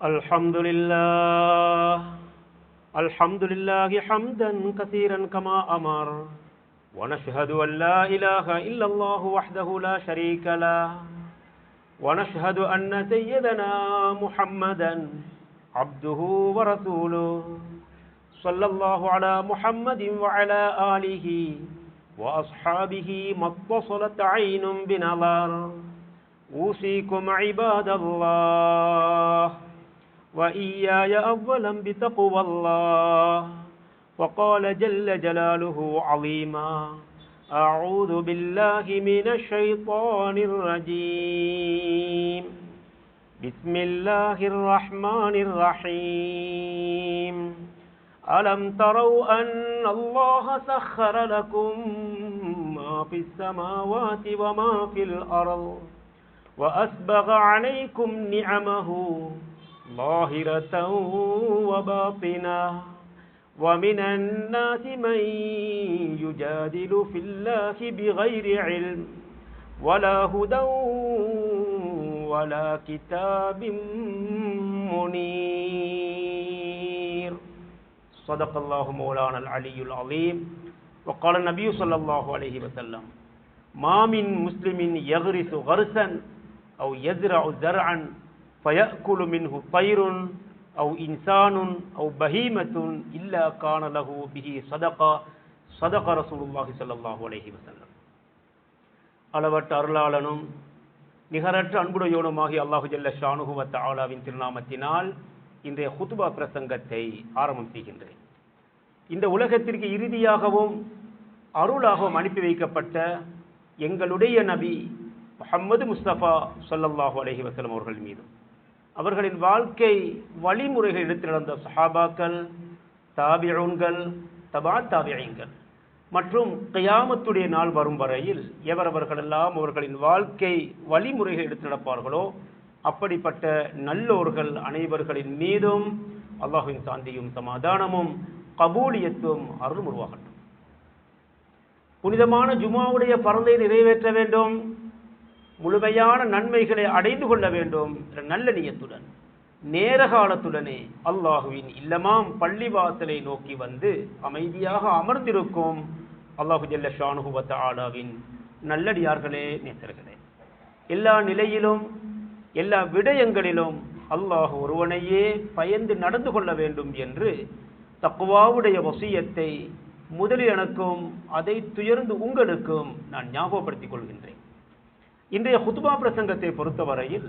الحمد لله الحمد لله حمدا كثيرا كما أمر ونشهد أن لا إله إلا الله وحده لا شريك له ونشهد أن سيدنا محمدا عبده ورسوله صلى الله على محمد وعلى آله وأصحابه ما اتصلت عين بنظر أوصيكم عباد الله وإياي أولا بتقوى الله وقال جل جلاله عظيما أعوذ بالله من الشيطان الرجيم بسم الله الرحمن الرحيم ألم تروا أن الله سخر لكم ما في السماوات وما في الأرض وأسبغ عليكم نعمه ظاهرة وباطنة ومن الناس من يجادل في الله بغير علم ولا هدى ولا كتاب منير صدق الله مولانا العلي العظيم وقال النبي صلى الله عليه وسلم ما من مسلم يغرس غرسا أو يزرع زرعا فيأكل منه طير أو إنسان أو بهيمة إلا كان له به صدق رسول الله صلى الله عليه وسلم. அளவற்ற அருளாளனும் நிகரற்ற அன்புடையோனுமாகிய அல்லாஹு ஜல்ல ஷானுஹு வ தஆலாவின் திருநாமத்தினால் இன்றைய குத்பா பிரசங்கத்தை ஆரம்பம் செய்கின்றேன். இந்த உலகத்திற்கு இறுதியாகவும் அருளாகவும் அனுப்பி வைக்கப்பட்ட எங்களுடைய நபி முஹம்மது முஸ்தபா ஸல்லல்லாஹு அலைஹி வஸல்லம் அவர்கள் மீதும் அவர்களின் வாழ்க்கை வழிமுறைகள் எடுத்து நடந்த சஹாபாக்கள், தாபிஊன்கள், தபா தாபிஈன்கள் மற்றும் கியாமத்துடைய நாள் வரும் வரையில் எவரவர்களெல்லாம் அவர்களின் வாழ்க்கை வழிமுறைகள் எடுத்து நடப்பார்களோ அப்படிப்பட்ட நல்லோர்கள் அனைவர்களின் மீதும் அல்லாஹ்வின் சாந்தியும் சமாதானமும் கபூலியத்தும் அருளும் உருவாகட்டும். புனிதமான ஜுமாவுடைய பரந்தை நிறைவேற்ற வேண்டும், முழுமையான நன்மைகளை அடைந்து கொள்ள வேண்டும் என்ற நல்ல நியத்துடன் நேர காலத்துடனே அல்லாஹுவின் இல்லமாம் பள்ளிவாசலை நோக்கி வந்து அமைதியாக அமர்ந்திருக்கும் அல்லாஹு ஜல்ல ஷானுஹு வ தஆலாவின் நல்லடியார்களே, நேசர்களே, எல்லா நிலையிலும் எல்லா விடயங்களிலும் அல்லாஹ் ஒருவனையே பயந்து நடந்து கொள்ள வேண்டும் என்று தக்வாவுடைய வசியத்தை முதலில் எனக்கும் அதை துயர்ந்து உங்களுக்கும் நான் ஞாபகப்படுத்திக் கொள்கின்றேன். இன்றைய குத்பா பிரசங்கத்தை பொறுத்தவரையில்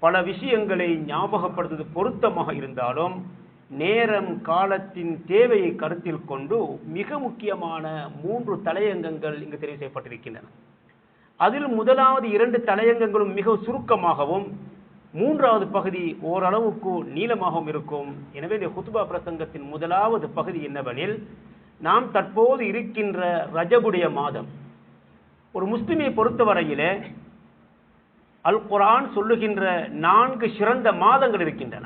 பல விஷயங்களை ஞாபகப்படுத்துவது பொருத்தமாக இருந்தாலும் நேரம் காலத்தின் தேவையை கருத்தில் கொண்டு மிக முக்கியமான 3 தலையங்கங்கள் இங்கு தெரிவு செய்யப்பட்டிருக்கின்றன. அதில் முதலாவது 2 தலையங்கங்களும் மிக சுருக்கமாகவும் 3வது பகுதி ஓரளவுக்கு நீளமாகவும் இருக்கும். எனவே இந்த குத்பா பிரசங்கத்தின் முதலாவது பகுதி என்னவெனில், நாம் தற்போது இருக்கின்ற ரஜபுடைய மாதம் ஒரு முஸ்லிமை பொறுத்தவரையிலே அல் குர்ஆன் சொல்லுகின்ற 4 சிறந்த மாதங்கள் இருக்கின்றன.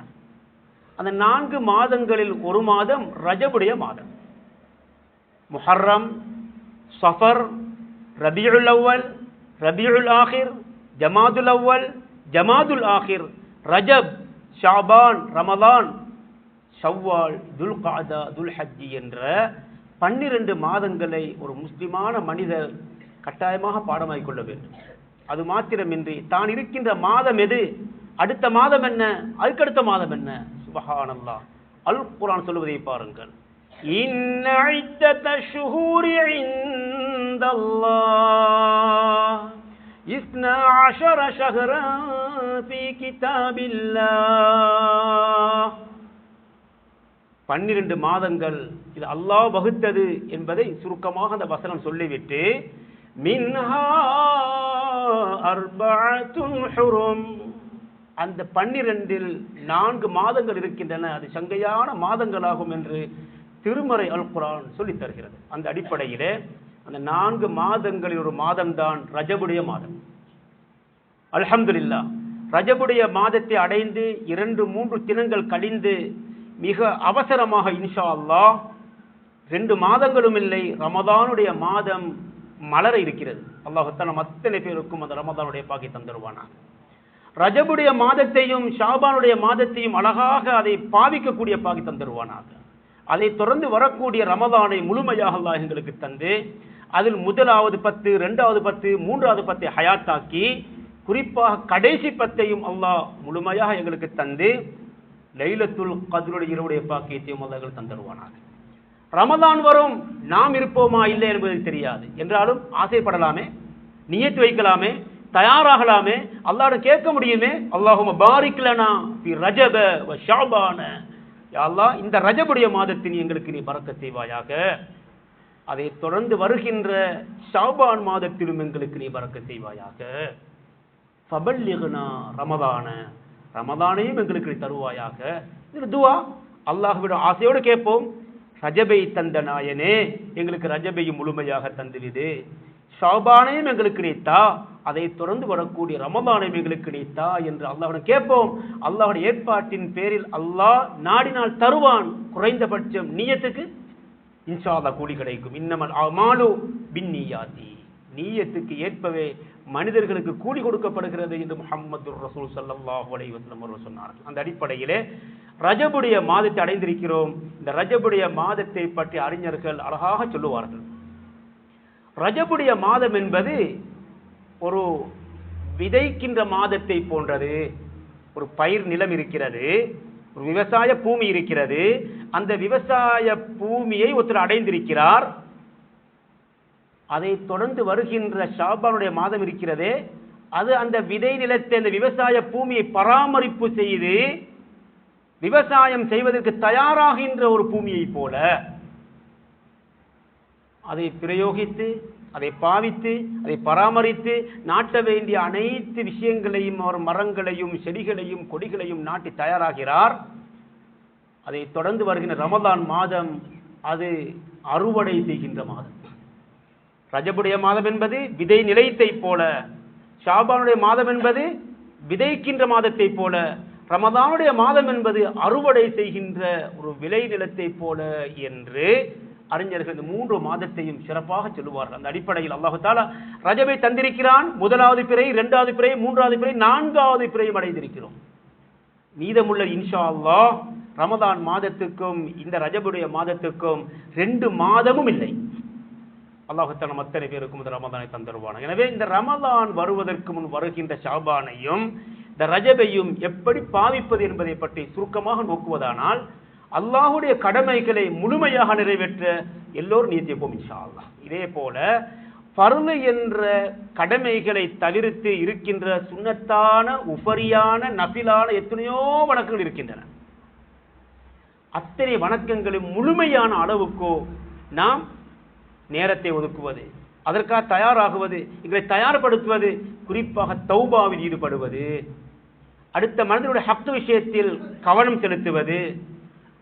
அந்த 4 மாதங்களில் ஒரு மாதம் ரஜபுடைய மாதம். முஹர்ரம், சஃபர், ரபீஉல் அவ்வல், ரபீஉல் ஆகிர், ஜமாதுல் அவ்வல், ஜமாதுல் ஆகிர், ரஜப், ஷாபான், ரமலான், ஷவ்வால், துல்காதா, துல்ஹஜ் என்ற 12 மாதங்களை ஒரு முஸ்லிமான மனிதர் கட்டாயமாக பாடமாக்கிக் கொள்ள வேண்டும். அது மாத்திரமின்றி தான் இருக்கின்ற மாதம் எது, அடுத்த மாதம் என்ன, அதுக்கடுத்த மாதம் என்ன, சுப்ஹானல்லாஹ், அல் குர்ஆன் சொல்வதை பாருங்கள். இன்ன இத்தத ஷுஹூரி இன்தல்லாஹ் 12 ஷஹ்ரன் ஃபீ கிதாபில்லாஹ். 12 மாதங்கள் இது அல்லாஹ் வகுத்தது என்பதை சுருக்கமாக அந்த வசனம் சொல்லிவிட்டு மின்ஹா அர்பஅத்துன் ஹுரும், அந்த 12இல் 4 மாதங்கள் இருக்கின்றன, அது சங்கையான மாதங்களாகும் என்று திருமறை அல் குர்ஆன் சொல்லித் தருகிறது. அந்த அடிப்படையிலே அந்த 4 மாதங்களில் ஒரு மாதம்தான் ரஜபுடைய மாதம். அல்ஹம்துலில்லாஹ், ரஜபுடைய மாதத்தை அடைந்து 2-3 தினங்கள் கழிந்து மிக அவசரமாக இன்ஷா அல்லாஹ் 2 மாதங்களும் இல்லை, ரமதானுடைய மாதம் மலர இருக்கிறது. அல்லாஹ் தஆலா அத்தனை பேருக்கும் அந்த ரமதானுடைய பாக்கி தந்துருவானா. ரஜபுடைய மாதத்தையும் ஷாபானுடைய மாதத்தையும் அழகாக அதை பாவிக்கக்கூடிய பாகி தந்துருவானாக. அதை தொடர்ந்து வரக்கூடிய ரமதானை முழுமையாக அல்லாஹ் எங்களுக்கு தந்து அதில் முதலாவது 10, 2வது 10, 3வது 10 ஹயாத்தாக்கி குறிப்பாக கடைசி 10ஐயும் அல்லாஹ் முழுமையாக எங்களுக்கு தந்து லைலத்துல் கத்ருடைய இரவுடைய பாக்கியத்தையும் அல்லாஹ் தந்துருவானாக. ரமதான் வரும், நாம் இருப்போமா இல்லை என்பது தெரியாது என்றாலும் ஆசைப்படலாமே, நியத்து வைக்கலாமே, தயாராகலாமே, அல்லாஹ்விடம் கேட்க முடியுமே. அல்லாஹும்ம பாரிக் லனா ஃபி ரஜப வ ஷஅபான, யா அல்லாஹ் இந்த ரஜபுடைய மாதத்தின் எங்களுக்கு நீ பரக்கத் செய்வாயாக, அதை தொடர்ந்து வருகின்ற ஷஅபான் மாதத்திலும் எங்களுக்கு நீ பரக்கத் செய்வாயாக. ஃபபல்லிக்னா ரமதான, ரமதானையும் எங்களுக்கு நீ தருவாயாக. இது துஆ, அல்லாஹ்விடம் ஆசையோடு கேட்போம். ரஜபை தந்த நாயனே எங்களுக்கு ரஜபையும் முழுமையாக தந்துவிடு, ஷாபானையும் எங்களுக்கு நீத்தா, அதை தொடர்ந்து வரக்கூடிய ரமதானையும் எங்களுக்கு நீத்தா என்று அல்லாஹ்விடம் கேட்போம். அல்லாஹ்வுடைய ஏற்பாட்டின் பேரில் அல்லாஹ் நாடினால் தருவான். குறைந்தபட்சம் நியத்துக்கு இன்ஷா அல்லாஹ் கூலி கிடைக்கும். இன்னமல் அமாலு பின்னியாத்தி, நீயத்துக்கு ஏற்பவே மனிதர்களுக்கு கூலி கொடுக்கப்படுகிறது என்று முஹம்மது ரசூல் ஸல்லல்லாஹு அலைஹி வஸல்லம் அவர்கள் சொன்னார்கள். அந்த அடிப்படையிலே ரஜபுடைய மாதத்தை அடைந்திருக்கிறோம். இந்த ரஜபுடைய மாதத்தை பற்றி அறிஞர்கள் அழகாக சொல்லுவார்கள். ரஜபுடைய மாதம் என்பது ஒரு விதைக்கின்ற மாதத்தை போன்றது. ஒரு பயிர் நிலம் இருக்கிறது, ஒரு விவசாய பூமி இருக்கிறது. அந்த விவசாய பூமியை ஒருத்தர் அடைந்திருக்கிறார். அதை தொடர்ந்து வருகின்ற ஷாபானுடைய மாதம் இருக்கிறதே, அது அந்த விதை நிலத்தை, அந்த விவசாய பூமியை பராமரிப்பு செய்து விவசாயம் செய்வதற்கு தயாராகின்ற ஒரு பூமியை போல அதை பிரயோகித்து, அதை பாவித்து, அதை பராமரித்து நாட்ட வேண்டிய அனைத்து விஷயங்களையும், அவர் மரங்களையும் செடிகளையும் கொடிகளையும் நாட்டி தயாராகிறார். அதை தொடர்ந்து வருகின்ற ரமதான் மாதம் அது அறுவடை செய்கின்ற மாதம். ரஜபுடைய மாதம் என்பது விதை நிலைத்தை போல, ஷாபானுடைய மாதம் என்பது விதைக்கின்ற மாதத்தை போல, ரமதானுடைய மாதம் என்பது அறுவடை செய்கின்ற ஒரு விளை நிலத்தை போல என்று அறிஞர்கள் இந்த 3 மாதத்தையும் சிறப்பாக சொல்லுவார்கள். அந்த அடிப்படையில் அல்லாஹ் தஆலா ரஜபை தந்திருக்கிறான். முதலாவது பிறை, 2வது பிறை, 3வது பிறை, 4வது பிறையும் அடைந்திருக்கிறோம். மீதமுள்ள இன்ஷா அல்லாஹ் ரமதான் மாதத்துக்கும் இந்த ரஜபுடைய மாதத்துக்கும் 2 மாதமும் இல்லை. அல்லாஹ் தஆலா அத்தனை பேருக்கும் இந்த ரமதானை தந்தருவான். எனவே இந்த ரமதான் வருவதற்கு முன் வருகின்ற ஷாபானையும் இந்த ரஜபையும் எப்படி பாவிப்பது என்பதை பற்றி சுருக்கமாக நோக்குவதானால், அல்லாஹ்வுடைய கடமைகளை முழுமையாக நிறைவேற்ற எல்லோரும் நியத்திப்போம் இன்ஷா அல்லாஹ். இதே போல ஃபர்து என்ற கடமைகளை தவிர்த்து இருக்கின்ற சுன்னத்தான, உஃபரியான, நஃபிலான எத்தனையோ வணக்கங்கள் இருக்கின்றன. அத்தனை வணக்கங்களும் முழுமையான அளவுக்கோ நாம் நேரத்தை ஒதுக்குவது, அதற்காக தயாராகுவது, எங்களை தயார்படுத்துவது, குறிப்பாக தௌபாவில் ஈடுபடுவது, அடுத்த மனிதனுடைய ஹக்கு விஷயத்தில் கவனம் செலுத்துவது,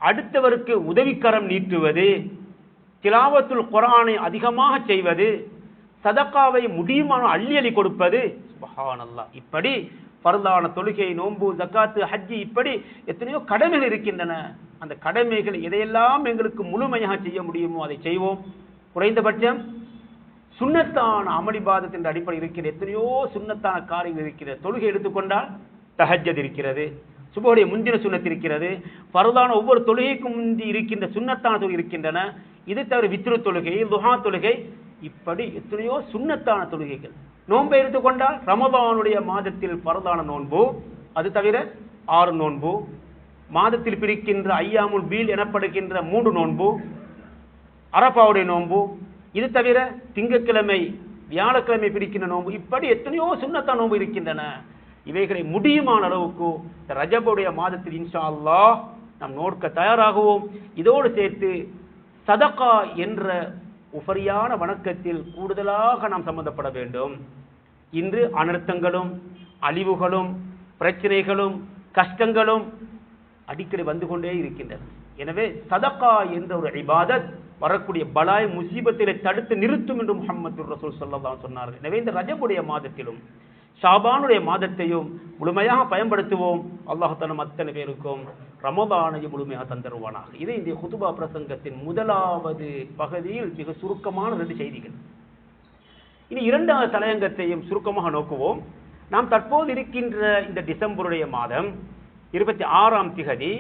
அடுத்தவருக்கு உதவிக்கரம் நீட்டுவது, திலாவத்துல் குர்ஆனை அதிகமாக செய்வது, சதகாவை முடியுமான அள்ளி கொடுப்பது, சுப்ஹானல்லாஹ். இப்படி ஃபர்தான தொழுகை, நோன்பு, ஜக்காத்து, ஹஜ்ஜி, இப்படி எத்தனையோ கடமைகள் இருக்கின்றன. அந்த கடமைகள் எதையெல்லாம் எங்களுக்கு முழுமையாக செய்ய முடியுமோ அதை செய்வோம். குறைந்தபட்சம் சுன்னத்தான அமளிபாதத் என்ற அடிப்படையில் இருக்கிற எத்தனையோ சுன்னத்தான காரியங்கள் இருக்கிறது. தொழுகை எடுத்துக்கொண்டால் தஹஜ்ஜத் இருக்கிறது, சுபஹுடைய முந்தின சுன்னத் இருக்கிறது, ஃபர்தான ஒவ்வொரு தொழுகைக்கும் முந்தி இருக்கின்ற சுன்னத்தான தொழுகை இருக்கின்றன. இது தவிர வித்ரு தொழுகை, துஹா தொழுகை, இப்படி எத்தனையோ சுன்னத்தான தொழுகைகள். நோன்பை எடுத்துக்கொண்டால் ரமதானுடைய மாதத்தில் ஃபர்தான நோன்பு, அது தவிர 6 நோன்பு, மாதத்தில் பிரிக்கின்ற ஐயாமுல் பீல் எனப்படுகின்ற 3 நோன்பு, அரபாவுடைய நோன்பு, இது தவிர திங்கட்கிழமை வியாழக்கிழமை பிரிக்கின்ற நோன்பு, இப்படி எத்தனையோ சுன்னத்தான நோன்பு இருக்கின்றன. இவைகளை முடியுமான அளவுக்கு இந்த ரஜபுடைய மாதத்தில் இன்ஷா அல்லாஹ் நாம் நோக்க தயாராகுவோம். இதோடு சேர்த்து சதகா என்ற உஃபரியான வணக்கத்தில் கூடுதலாக நாம் சம்பந்தப்பட வேண்டும். இன்று அனர்த்தங்களும் அழிவுகளும் பிரச்சனைகளும் கஷ்டங்களும் அடிக்கடி வந்து கொண்டே இருக்கின்றன. எனவே சதகா என்ற ஒரு இபாதத் வரக்கூடிய பலாய் முசீபத்திலே தடுத்து நிறுத்தும் என்று முஹம்மது ரசூல் ஸல்லல்லாஹு அலைஹி வஸல்லம் சொன்னார்கள். எனவே இந்த ரஜபுடைய மாதத்திலும் ஷாபானுடைய மாதத்தையும் முழுமையாக பயன்படுத்துவோம். அல்லாஹ் தஆலா அத்தனை பேருக்கும் ரமதானையும் முழுமையாக தந்தருவானாக. இது இந்த குதுபா பிரசங்கத்தின் முதலாவது பகுதியில் மிக சுருக்கமான 2 செய்திகள். இனி 2வது தலையங்கத்தையும் சுருக்கமாக நோக்குவோம். நாம் தற்போது இருக்கின்ற இந்த டிசம்பருடைய மாதம் 26ஆம் திகதி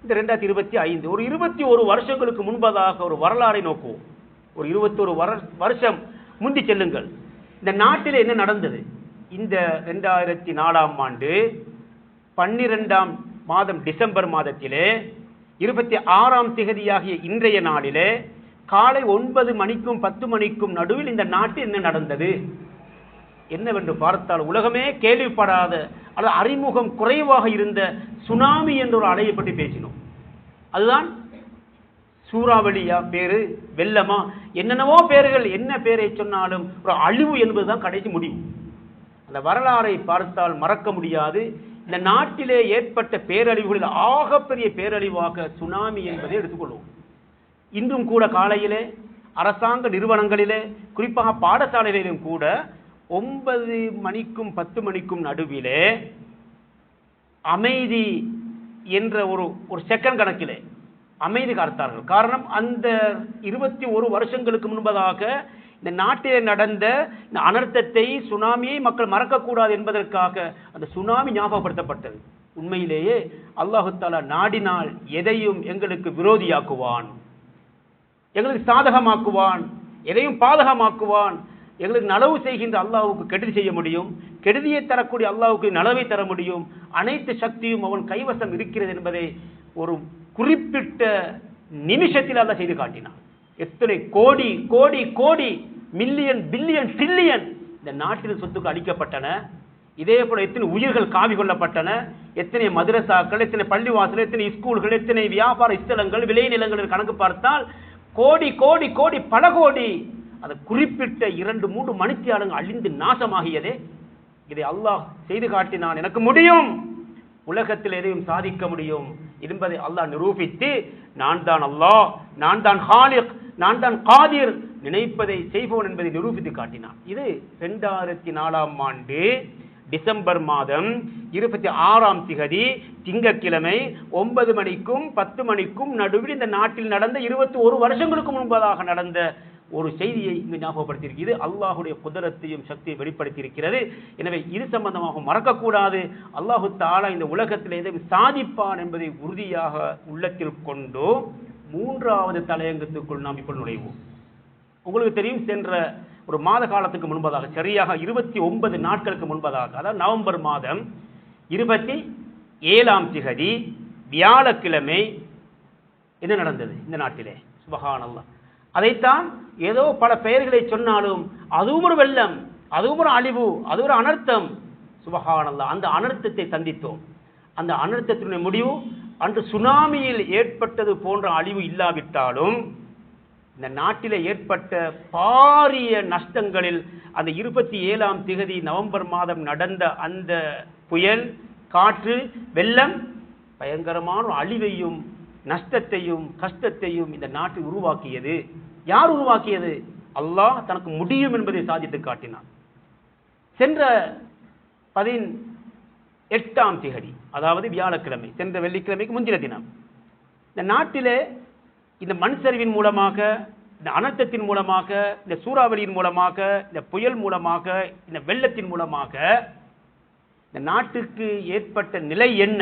இந்த 2025 ஒரு 21 வருஷங்களுக்கு முன்பதாக ஒரு வரலாறை நோக்குவோம். ஒரு 21 வருஷம் முந்தி செல்லுங்கள். இந்த நாட்டில் என்ன நடந்தது? இந்த 2004ஆம் ஆண்டு 12ஆம் மாதம் டிசம்பர் மாதத்திலே 26ஆம் திகதியாகிய இன்றைய நாளிலே காலை 9 மணிக்கும் 10 மணிக்கும் நடுவில் இந்த நாட்டில் என்ன நடந்தது என்னவென்று பார்த்தால் உலகமே கேள்விப்படாத அல்லது அறிமுகம் குறைவாக இருந்த சுனாமி என்ற ஒரு அலையை பற்றி பேசினோம். அதுதான் சூறாவளியா பேரு, வெள்ளமா, என்னென்னவோ பேர்கள், என்ன பேரை சொன்னாலும் ஒரு அழிவு என்பதுதான் கடைசி முடிவு. அந்த வரலாறை பார்த்தால் மறக்க முடியாது. இந்த நாட்டிலே ஏற்பட்ட பேரழிவுகளில் ஆகப்பெரிய பேரழிவாக சுனாமி என்பதை எடுத்துக்கொள்வோம். இன்றும் கூட காலையிலே அரசாங்க நிறுவனங்களிலே, குறிப்பாக பாடசாலைகளிலும் கூட 9 மணிக்கும் 10 மணிக்கும் நடுவிலே அமைதி என்ற ஒரு செகண்ட் கணக்கிலே அமைதி காத்தார்கள். காரணம், அந்த 21 வருஷங்களுக்கு முன்பதாக இந்த நாட்டிலே நடந்த இந்த அனர்த்தத்தை, சுனாமியை மக்கள் மறக்கக்கூடாது என்பதற்காக அந்த சுனாமி ஞாபகப்படுத்தப்பட்டது. உண்மையிலேயே அல்லாஹு தஆலா நாடினால் எதையும் எங்களுக்கு விரோதியாக்குவான், எங்களுக்கு சாதகமாக்குவான், எதையும் பாதகமாக்குவான். எங்களுக்கு நலவு செய்கின்ற அல்லாஹ்வுக்கு கெடுதி செய்ய முடியும், கெடுதியை தரக்கூடிய அல்லாஹ்வுக்கு நலவை தர முடியும். அனைத்து சக்தியும் அவன் கைவசம் இருக்கிறது என்பதை ஒரு குறிப்பிட்ட நிமிஷத்தில் அல்லாஹ் செய்து காட்டினான். எத்தனை கோடி கோடி கோடி, மில்லியன், பில்லியன், ட்ரில்லியன் இந்த நாட்டில் சொத்துக்கள் அளிக்கப்பட்டன. இதே போல எத்தனை உயிர்கள் காவி கொள்ளப்பட்டன, எத்தனை மதரசாக்கள், எத்தனை பள்ளிவாசல், எத்தனை ஸ்கூல்கள், எத்தனை வியாபார ஸ்தலங்கள், விளைநிலங்கள் கணக்கு பார்த்தால் கோடி கோடி கோடி, பல கோடி. அது குறிப்பிட்ட 2-3 மணித்தியாலங்கள் அழிந்து நாசமாகியதே. இதை அல்லாஹ் செய்து காட்டினான். எனக்கு முடியும், உலகத்தில் எதையும் சாதிக்க முடியும் என்பதை அல்லாஹ் நிரூபித்து, நான் தான் அல்லாஹ், நான் தான் ஹாலிக், நான் தான் காதிர், நினைப்பதை செய்வோன் என்பதை நிரூபித்து காட்டினான். இது 2004ஆம் ஆண்டு டிசம்பர் மாதம் 26ஆம் திகதி திங்கட்கிழமை 9 மணிக்கும் 10 மணிக்கும் நடுவில் இந்த நாட்டில் நடந்த 21 வருஷங்களுக்கு முன்பதாக நடந்த ஒரு செய்தியை இங்கு ஞாபகப்படுத்தியிருக்கு. இது அல்லாஹுடைய குதரத்தையும் சக்தியை வெளிப்படுத்தியிருக்கிறது. எனவே இது சம்பந்தமாக மறக்கக்கூடாது. அல்லாஹு தஆலா இந்த உலகத்தில் எதையும் சாதிப்பான் என்பதை உறுதியாக உள்ளத்தில் கொண்டு 3வது தலையங்கத்துக்குள் நாம் இப்போ நுழைவோம். உங்களுக்கு தெரியும், சென்ற ஒரு மாத காலத்துக்கு முன்பதாக, சரியாக 29 நாட்களுக்கு முன்பதாக, அதாவது நவம்பர் மாதம் 27ஆம் திகதி வியாழக்கிழமை என்ன நடந்தது இந்த நாட்டிலே? சுப்ஹானல்லாஹ். அதைத்தான் ஏதோ பல பெயர்களை சொன்னாலும் அதுவும் ஒரு வெள்ளம், அதுவும் ஒரு அழிவு, அது ஒரு அனர்த்தம். சுப்ஹானல்லாஹ். அந்த அனர்த்தத்தை சந்தித்தோம். அந்த அனர்த்தத்தினுடைய முடிவு அன்று சுனாமியில் ஏற்பட்டது போன்ற அழிவு இல்லாவிட்டாலும் இந்த நாட்டில் ஏற்பட்ட பாரிய நஷ்டங்களில் அந்த 27ஆம் திகதி நவம்பர் மாதம் நடந்த அந்த புயல், காற்று, வெள்ளம் பயங்கரமான அழிவையும் நஷ்டத்தையும் கஷ்டத்தையும் இந்த நாட்டில் உருவாக்கியது. யார் உருவாக்கியது? அல்லாஹ் தனக்கு முடியும் என்பதை சாதித்து காட்டினான். சென்ற 18ஆம் திகதி, அதாவது வியாழக்கிழமை, சென்ற வெள்ளிக்கிழமைக்கு முந்தின தினம், இந்த நாட்டிலே இந்த மண் சரிவின் மூலமாக, இந்த அனர்த்தத்தின் மூலமாக, இந்த சூறாவளியின் மூலமாக, இந்த புயல் மூலமாக, இந்த வெள்ளத்தின் மூலமாக இந்த நாட்டுக்கு ஏற்பட்ட நிலை என்ன,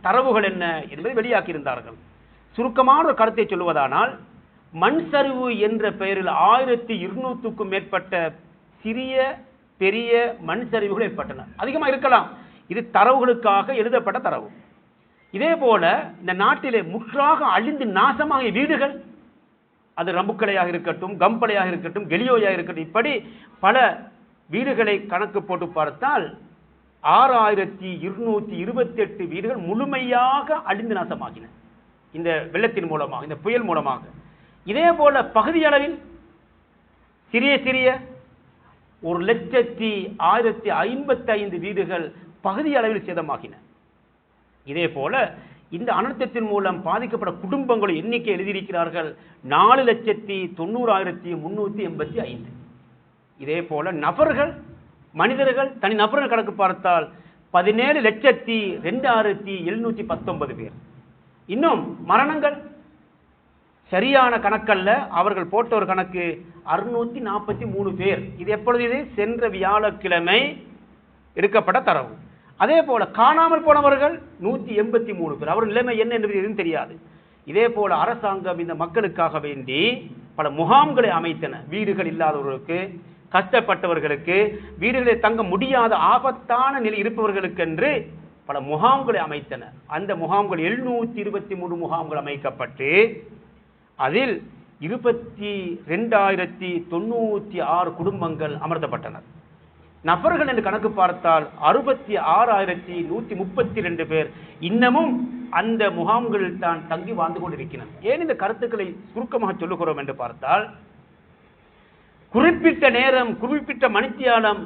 தரவுகள் என்ன என்பதை வெளியாக்கியிருந்தார்கள். சுருக்கமான ஒரு கருத்தை சொல்லுவதானால், மண் சரிவு என்ற பெயரில் 1200க்கும் மேற்பட்ட சிறிய பெரிய மண் சரிவுகள் ஏற்பட்டன. அதிகமாக இருக்கலாம், இது தரவுகளுக்காக எழுதப்பட்ட தரவு. இதே போல இந்த நாட்டிலே முற்றாக அழிந்து நாசமாகிய வீடுகள், அது ரம்புக்கலையாக இருக்கட்டும், கம்பளையாக இருக்கட்டும், கெலியோயாக இருக்கட்டும், இப்படி பல வீடுகளை கணக்கு போட்டு பார்த்தால் 6228 வீடுகள் முழுமையாக அழிந்து நாசமாகின இந்த வெள்ளத்தின் மூலமாக, இந்த புயல் மூலமாக. இதே போல பகுதி அளவில் சிறிய சிறிய 1,1055 வீடுகள் பகுதி அளவில் சேதமாகின. இதே போல இந்த அனர்த்தத்தின் மூலம் பாதிக்கப்பட்ட குடும்பங்கள் எண்ணிக்கை எழுதியிருக்கிறார்கள் 4,90,385. இதே போல நபர்கள், மனிதர்கள், தனி நபர்கள் கணக்கு பார்த்தால் 17,02,719 பேர். இன்னும் மரணங்கள் சரியான கணக்கல்ல, அவர்கள் போட்ட ஒரு கணக்கு 643 பேர். இது எப்பொழுது? இது சென்ற வியாழக்கிழமை எடுக்கப்பட்ட தரவு. அதே போல காணாமல் போனவர்கள் 183 பேர். அவர் நிலைமை என்ன என்பது எதுவும் தெரியாது. இதே போல அரசாங்கம் இந்த மக்களுக்காக வேண்டி பல முகாம்களை அமைத்தன. வீடுகள் இல்லாதவர்களுக்கு, கஷ்டப்பட்டவர்களுக்கு, வீடுகளில் தங்க முடியாத ஆபத்தான நிலை இருப்பவர்களுக்கு என்று பல முகாம்களை அமைத்தன. அந்த முகாம்கள் 723 முகாம்கள் அமைக்கப்பட்டு அதில் 22,096 குடும்பங்கள் அமர்த்தப்பட்டனர். நபர்கள் என்று கணக்கு பார்த்தால் 66,132 பேர் இன்னமும் அந்த முகாம்களில் தான் தங்கி வாழ்ந்து கொண்டிருக்கிறார். ஏன் இந்த கருத்துக்களை சுருக்கமாக சொல்லுகிறோம் என்று பார்த்தால், குறிப்பிட்ட நேரம், குறிப்பிட்ட மணித்தியாலம்,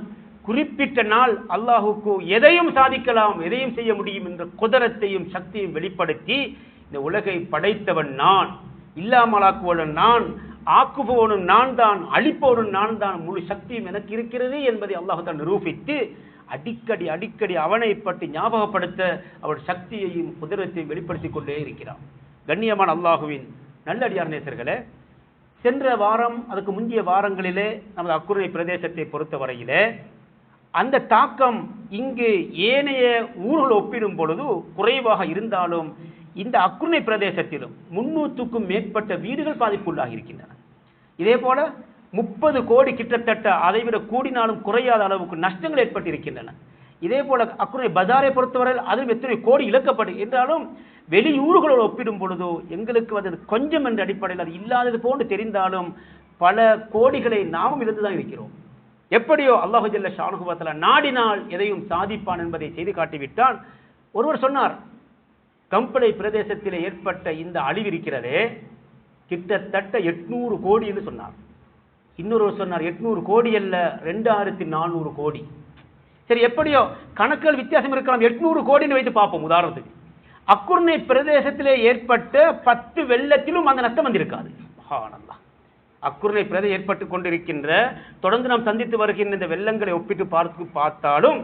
குறிப்பிட்ட நாள் அல்லாஹுக்கு எதையும் சாதிக்கலாம், எதையும் செய்ய முடியும் என்ற குதரத்தையும் சக்தியும் வெளிப்படுத்தி இந்த உலகை படைத்தவன் நான், இல்லாமலாக்குவன் நான், ஆக்குபவனும் நான் தான், அழிப்பவனும் நான் தான், முழு சக்தியும் எனக்கு இருக்கிறது என்பதை அல்லாஹ் தான் நிரூபித்து அடிக்கடி அடிக்கடி அவனை பற்றி ஞாபகப்படுத்த அவர் சக்தியையும் குதிரத்தையும் வெளிப்படுத்தி கொண்டே இருக்கிறான். கண்ணியமான அல்லாஹுவின் நல்லடியார் நேசர்களே, சென்ற வாரம் அதுக்கு முந்தைய வாரங்களிலே நமது அக்குரணை பிரதேசத்தை பொறுத்தவரையிலே அந்த தாக்கம் இங்கு ஏனைய ஊர்கள் ஒப்பிடும் பொழுது குறைவாக இருந்தாலும் இந்த அக்குரணை பிரதேசத்திலும் 300க்கும் மேற்பட்ட வீடுகள் பாதிப்புள்ளாகி இருக்கின்றன. இதே போல 30 கோடி கிட்டத்தட்ட அதைவிட கூடினாலும் குறையாத அளவுக்கு நஷ்டங்கள் ஏற்பட்டிருக்கின்றன. இதே போல அக்குரணை பஜாரை பொறுத்தவரையில் அதில் எத்தனை கோடி இழக்கப்படும் என்றாலும் வெளியூர்களோடு ஒப்பிடும் பொழுதோ எங்களுக்கு அது கொஞ்சம் என்ற அடிப்படையில் அது இல்லாதது போன்று தெரிந்தாலும் பல கோடிகளை நாமும் இழந்துதான் இருக்கிறோம். எப்படியோ அல்லாஹு ஜல்ல ஷானுஹு வ தஆலா நாடினால் எதையும் சாதிப்பான் என்பதை செய்து காட்டிவிட்டான். ஒருவர் சொன்னார், கம்பளை பிரதேசத்தில் ஏற்பட்ட இந்த அழிவு இருக்கிறதே கிட்டத்தட்ட 800 கோடி என்று சொன்னார். இன்னொருவர் சொன்னார் 800 கோடி அல்ல 2400 கோடி. சரி, எப்படியோ கணக்குகள் வித்தியாசம் இருக்கலாம், 800 கோடின்னு வைத்து பார்ப்போம். உதாரணத்துக்கு அக்குரணை பிரதேசத்திலே ஏற்பட்ட 10 வெள்ளத்திலும் அந்த நஷ்டம் வந்திருக்காது. சுப்ஹானல்லாஹ். அக்குரணை பிரதேசம் ஏற்பட்டு கொண்டிருக்கின்ற தொடர்ந்து நாம் சந்தித்து வருகின்ற இந்த வெள்ளங்களை ஒப்பிட்டு பார்த்தாலும்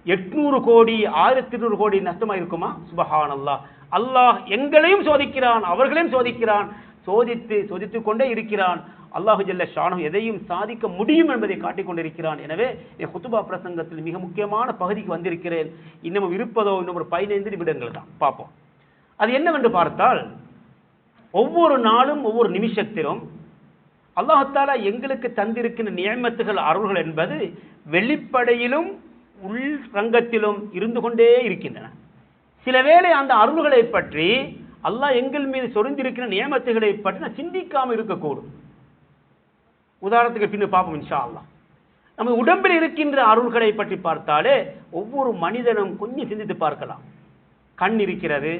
800 கோடி 1200 கோடி நஷ்டமாக இருக்குமா? சுப்ஹானல்லாஹ். அல்லாஹ் எங்களையும் சோதிக்கிறான், அவர்களையும் சோதிக்கிறான், சோதித்துக் கொண்டே இருக்கிறான். அல்லாஹு ஜல்ல ஷானுஹு எதையும் சாதிக்க முடியும் என்பதை காட்டிக் கொண்டிருக்கிறான். எனவே என் குத்துபா பிரசங்கத்தில் மிக முக்கியமான பகுதிக்கு வந்திருக்கிறேன். இன்னமும் இருப்பதோ இன்னும் ஒரு 15 நிமிடங்கள் தான். பார்ப்போம் அது என்னவென்று பார்த்தால், ஒவ்வொரு நாளும் ஒவ்வொரு நிமிஷத்திலும் அல்லாஹ் தஆலா எங்களுக்கு தந்திருக்கின்ற நியமத்துகள் அருள்கள் என்பது வெளிப்படையிலும் உள் ரங்கத்திலும் இருந்து கொண்டே இருக்கின்றன. சில வேளை அந்த அருள்களை பற்றி அல்லாஹ் எங்கள் மீது சொரிந்திருக்கிற நியமத்துகளை பற்றி நான் சிந்திக்காமல் இருக்கக்கூடும். உதாரணத்துக்கு பின்னர் பார்ப்போம் இன்ஷா அல்லாஹ். நம்ம உடம்பில் இருக்கின்ற அருள்களை பற்றி பார்த்தாலே ஒவ்வொரு மனிதனும் கொஞ்சம் சிந்தித்து பார்க்கலாம். கண் இருக்கிறது,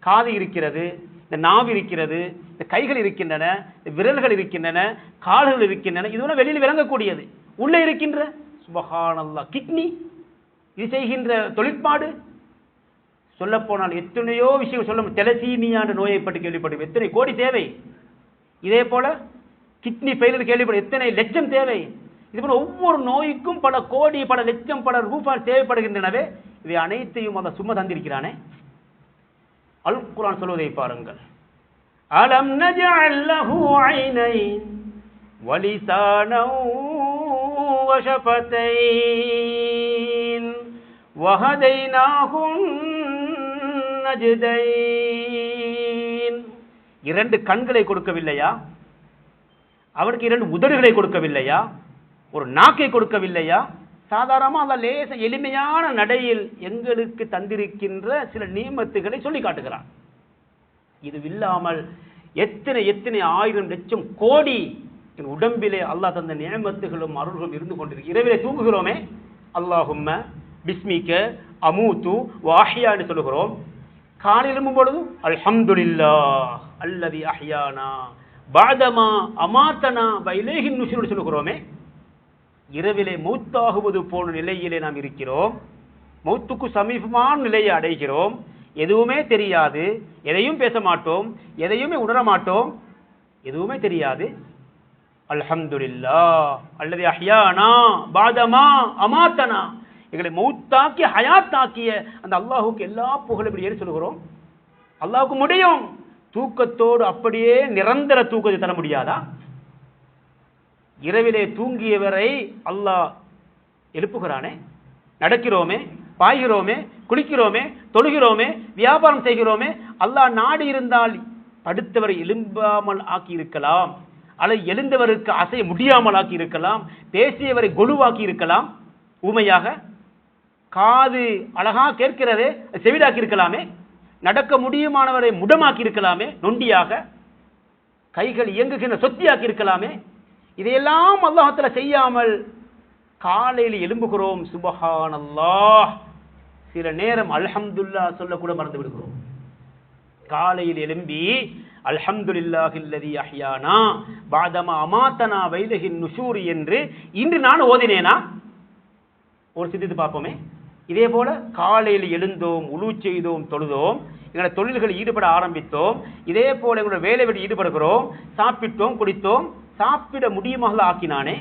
காது இருக்கிறது, இந்த நாவு இருக்கிறது, இந்த கைகள் இருக்கின்றன, இந்த விரல்கள் இருக்கின்றன, கால்கள் இருக்கின்றன. இதுவெல்லாம் வெளியில் விளங்கக்கூடியது. உள்ளே இருக்கின்ற சுப்ஹானல்லாஹ் கிட்னி, இது செய்கின்ற தொழிற்பாடு, சொல்லப்போனால் எத்தனையோ விஷயம் சொல்ல. தெலசீமியான நோயை பற்றி கேள்விப்படும், எத்தனை கோடி தேவை. இதே போல கிட்னி ஃபெயிலியர் கேள்விப்படும், எத்தனை லட்சம் தேவை. இது போல ஒவ்வொரு நோய்க்கும் பல கோடி, பல லட்சம், பல ரூபாய் தேவைப்படுகின்றனவே. இவை அனைத்தையும் அதை சும்மா தந்திருக்கிறானே. அல் குர்ஆன் சொல்வதை பாருங்கள். அலம் நஜஅல் லஹு ஐனைன் வ லிசானன் வ ஷஃபதைன் வ ஹதைனாஹு நஜ்தைன். 2 கண்களை கொடுக்கவில்லையா? அவனுக்கு 2 உதடுகளை கொடுக்கவில்லையா? ஒரு நாக்கை கொடுக்கவில்லையா? சாதாரணமாக அந்த லேச எளிமையான நடையில் எங்களுக்கு தந்திருக்கின்ற சில நியமத்துகளை சொல்லி காட்டுகிறான். இது இல்லாமல் எத்தனை எத்தனை ஆயிரம் லட்சம் கோடி என் உடம்பிலே அல்லாஹ் தந்த நியமத்துகளும் அருள்களும் இருந்து கொண்டிருக்கு. இரவிலே தூங்குகிறோமே, அல்லாஹும்ம பிஸ்மிக அமூது வாஹியா என்று சொல்லுகிறோம். காலையில் எழும்பும் பொழுது அல்ஹம்துலில்லாஹ் அல்லதி அஹ்யானா பாதமா அமாத்தனா வ இலைஹி நுஷூர் சொல்லுகிறோமே. இரவிலே மௌத்தாகுவது போன்ற நிலையிலே நாம் இருக்கிறோம். மௌத்துக்கு சமீபமான நிலையை அடைகிறோம். எதுவுமே தெரியாது, எதையும் பேச மாட்டோம், எதையுமே உணர மாட்டோம், எதுவுமே தெரியாது. அல்ஹம்துலில்லாஹ் அல்லதி அஹ்யானா பாதமா அமாத்தனா, எங்களை மௌத்தாக்கி ஹயாத்தாக்கிய அந்த அல்லாஹுக்கு எல்லா புகழும் இப்படி ஏறி சொல்லுகிறோம். அல்லாஹுக்கு முடியும். தூக்கத்தோடு அப்படியே நிரந்தர தூக்கத்தை தர முடியாதா? இரவிலே தூங்கியவரை அல்லாஹ் எழுப்புகிறானே. நடக்கிறோமே, பாய்கிறோமே, குளிக்கிறோமே, தொழுகிறோமே, வியாபாரம் செய்கிறோமே. அல்லாஹ் நாடி இருந்தால் படுத்தவரை எழும்பாமல் ஆக்கி இருக்கலாம், அல்லது எழுந்தவருக்கு அசைய முடியாமல் ஆக்கி இருக்கலாம், பேசியவரை கொலுவாக்கி இருக்கலாம், ஊமையாக. காது அழகா கேட்கிறதே செவிடாக்கி இருக்கலாமே, நடக்க முடியுமானவரை முடமாக்கி இருக்கலாமே, நொண்டியாக. கைகள் இயங்குகின்ற சொத்தியாக்கி இருக்கலாமே. இதையெல்லாம் அல்லாஹ்வுத்தாலா செய்யாமல் காலையில் எழும்புகிறோம், சுப்ஹானல்லாஹ். சில நேரம் அல்ஹம்துலில்லாஹ் சொல்லக்கூட மறந்து விடுகிறோம். காலையில் எழும்பி அல்ஹம்துலில்லாஹில்லதி அஹ்யானா பஅதமா அமாத்தனா வைலஹின் நுஷூர் என்று இன்று நான் ஓதினேனா? ஒரு சிந்தித்து பார்ப்போமே. இதே போல காலையில் எழுந்தோம், உழு செய்தோம், தொழுதோம், எங்களுடைய தொழில்களில் ஈடுபட ஆரம்பித்தோம். இதே போல எங்களுடைய வேலை விட்டு ஈடுபடுகிறோம், சாப்பிட்டோம், குடித்தோம். சாப்பிட முடியுமாக ஆக்கினானே,